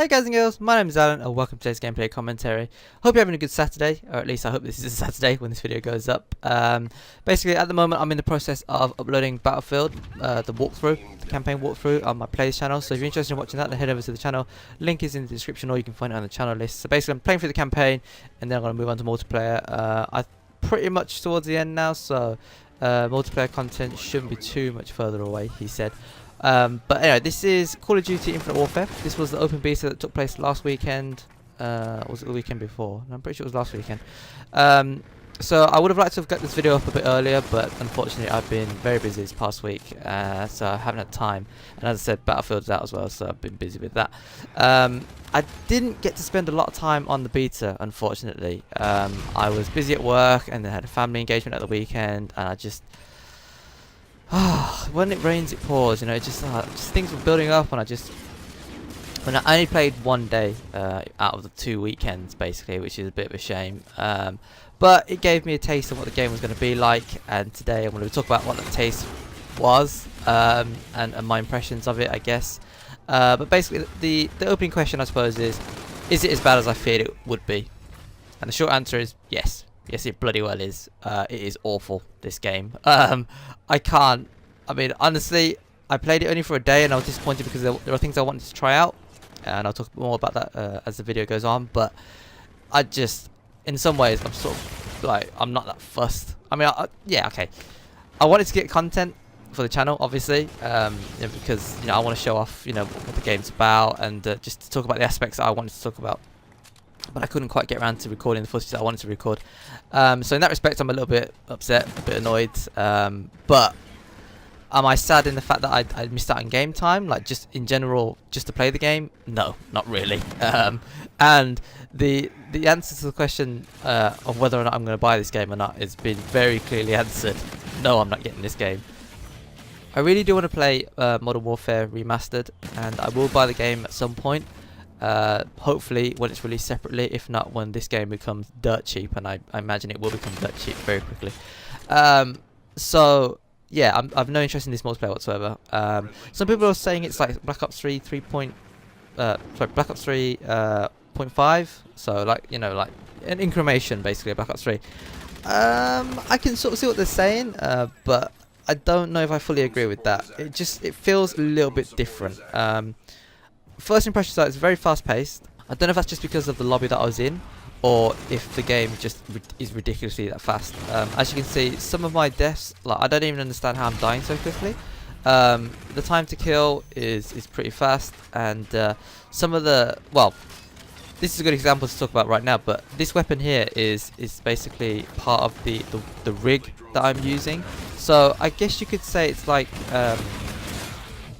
Hey guys and girls, my name is Alan and welcome to today's gameplay commentary. Hope you're having a good Saturday, or at least I hope this is a Saturday when this video goes up. Basically at the moment I'm in the process of uploading Battlefield, the walkthrough, the campaign walkthrough on my plays channel. So if you're interested in watching that, then head over to the channel. Link is in the description or you can find it on the channel list. So basically I'm playing through the campaign and then I'm going to move on to multiplayer. I'm pretty much towards the end now, so multiplayer content shouldn't be too much further away, he said. But anyway, this is Call of Duty Infinite Warfare. This was the open beta that took place last weekend. Was it the weekend before? No, I'm pretty sure it was last weekend. So I would have liked to have got this video up a bit earlier, but unfortunately I've been very busy this past week, so I haven't had time. And as I said, Battlefield's out as well, so I've been busy with that. I didn't get to spend a lot of time on the beta, unfortunately. I was busy at work and then had a family engagement at the weekend, and I just... when it rains it pours, you know, just things were building up, and I only played one day out of the 2 weekends basically, which is a bit of a shame, but it gave me a taste of what the game was going to be like, and today I'm going to talk about what that taste was, and my impressions of it, I guess. But basically the opening question I suppose is it as bad as I feared it would be? And the short answer is yes. Yes, it bloody well is. It is awful, this game. I mean, honestly, I played it only for a day and I was disappointed because there are things I wanted to try out. And I'll talk more about that as the video goes on. But I just, in some ways, I'm sort of, like, I'm not that fussed. I mean, yeah, okay. I wanted to get content for the channel, obviously. Because, you know, I want to show off, you know, what the game's about. And just to talk about the aspects that I wanted to talk about. But I couldn't quite get around to recording the footage that I wanted to record. So in that respect, I'm a little bit upset, a bit annoyed. But am I sad in the fact that I missed out on game time? Like, just in general, just to play the game? No, not really. And the answer to the question of whether or not I'm going to buy this game or not has been very clearly answered. No, I'm not getting this game. I really do want to play Modern Warfare Remastered, and I will buy the game at some point. Hopefully when it's released separately, if not when this game becomes dirt cheap, and I imagine it will become dirt cheap very quickly. So yeah, I've no interest in this multiplayer whatsoever. Some people are saying it's like Black Ops 3 Black Ops 3 .5, so like, you know, like an incremation basically of Black Ops 3. I can sort of see what they're saying, but I don't know if I fully agree with that. It feels a little bit different. First impressions are it's very fast paced. I don't know if that's just because of the lobby that I was in, or if the game just is ridiculously that fast. As you can see, some of my deaths, like, I don't even understand how I'm dying so quickly. The time to kill is pretty fast, and some of the, well, this is a good example to talk about right now, but this weapon here is basically part of the rig that I'm using. So I guess you could say it's like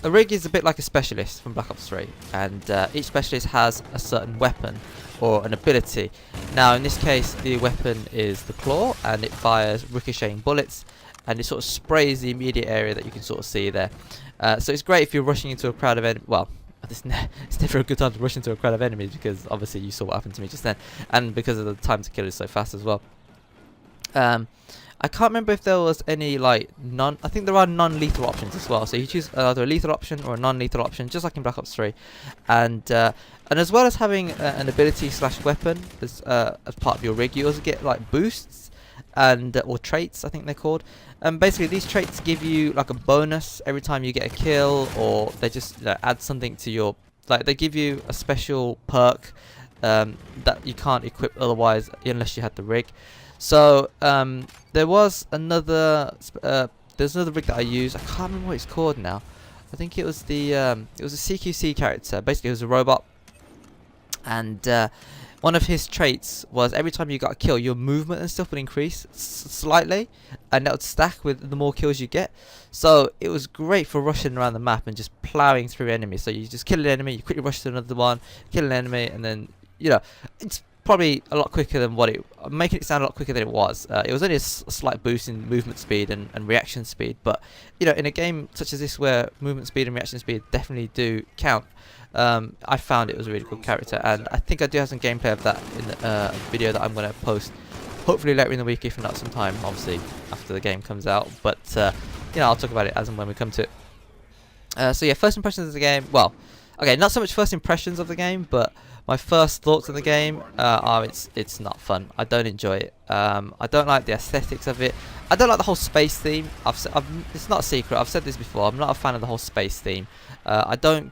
a rig is a bit like a specialist from Black Ops 3, and each specialist has a certain weapon or an ability. Now in this case the weapon is the claw, and it fires ricocheting bullets, and it sort of sprays the immediate area that you can sort of see there. So it's great if you're rushing into a crowd of enemies. Well, it's never a good time to rush into a crowd of enemies, because obviously you saw what happened to me just then, and because of the time to kill is so fast as well. I can't remember if there was any, like, I think there are non-lethal options as well. So you choose either a lethal option or a non-lethal option, just like in Black Ops 3. And as well as having an ability / weapon as part of your rig, you also get like boosts and or traits, I think they're called. And basically these traits give you like a bonus every time you get a kill, or they just add something to your, like, they give you a special perk that you can't equip otherwise unless you had the rig. So there was another there's another rig that I used. I can't remember what it's called now. I think it was the it was a CQC character. Basically it was a robot, and one of his traits was every time you got a kill, your movement and stuff would increase slightly, and that would stack with the more kills you get. So it was great for rushing around the map and just plowing through enemies. So you just kill an enemy, you quickly rush to another one, kill an enemy, and then, you know, it's probably a lot quicker than what making it sound a lot quicker than it was. It was only a slight boost in movement speed and reaction speed, but, you know, in a game such as this where movement speed and reaction speed definitely do count, I found it was a really good character, and I think I do have some gameplay of that in the video that I'm going to post hopefully later in the week, if not sometime obviously after the game comes out, but you know, I'll talk about it as and when we come to it. So yeah, first impressions of the game, well, okay, not so much first impressions of the game, but my first thoughts on the game are it's not fun. I don't enjoy it. I don't like the aesthetics of it. I don't like the whole space theme. It's not a secret. I've said this before. I'm not a fan of the whole space theme. I don't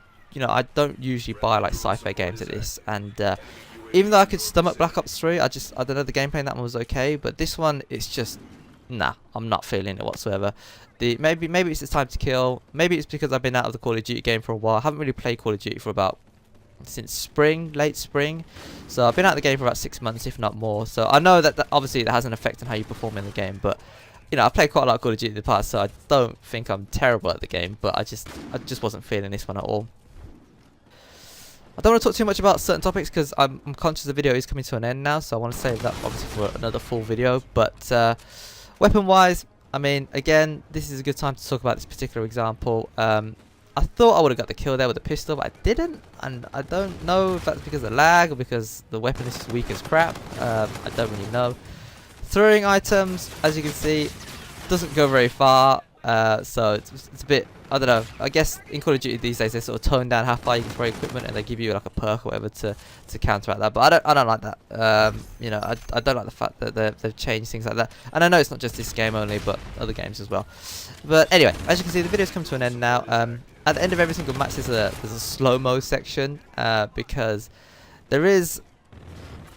usually buy like sci-fi games like this, and even though I could stomach Black Ops 3, I don't know, the gameplay in that one was okay, but this one, it's just, nah, I'm not feeling it whatsoever. Maybe it's Time to Kill. Maybe it's because I've been out of the Call of Duty game for a while. I haven't really played Call of Duty for since spring, late spring. So I've been out of the game for about 6 months, if not more. So I know that obviously that has an effect on how you perform in the game, but you know, I've played quite a lot of Call of Duty in the past, so I don't think I'm terrible at the game, but I just wasn't feeling this one at all. I don't want to talk too much about certain topics because I'm conscious the video is coming to an end now, so I want to save that obviously for another full video. But weapon wise, I mean, again, this is a good time to talk about this particular example. I thought I would have got the kill there with the pistol, but I didn't, and I don't know if that's because of lag or because the weapon is weak as crap. I don't really know. Throwing items, as you can see, doesn't go very far, so it's a bit, I don't know, I guess in Call of Duty these days they sort of tone down how far you can throw equipment, and they give you like a perk or whatever to counteract that, but I don't like that. You know, I don't like the fact that they've changed things like that, and I know it's not just this game only, but other games as well. But anyway, as you can see, the video's come to an end now. At the end of every single match there's a slow-mo section, because there is,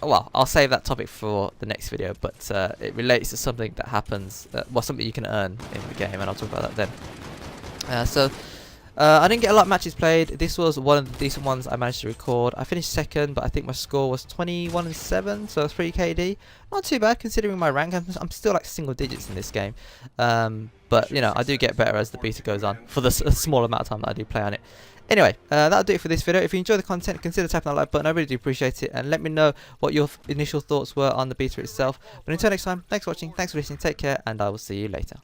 well, I'll save that topic for the next video, but it relates to something that happens, well, something you can earn in the game, and I'll talk about that then. I didn't get a lot of matches played. This was one of the decent ones I managed to record. I finished second, but I think my score was 21-7, so 3 KD. Not too bad considering my rank. I'm still like single digits in this game, but you know, I do get better as the beta goes on for the small amount of time that I do play on it. Anyway, that'll do it for this video. If you enjoy the content, consider tapping that like button. I really do appreciate it, and let me know what your initial thoughts were on the beta itself. But until next time, thanks for watching, thanks for listening, take care, and I will see you later.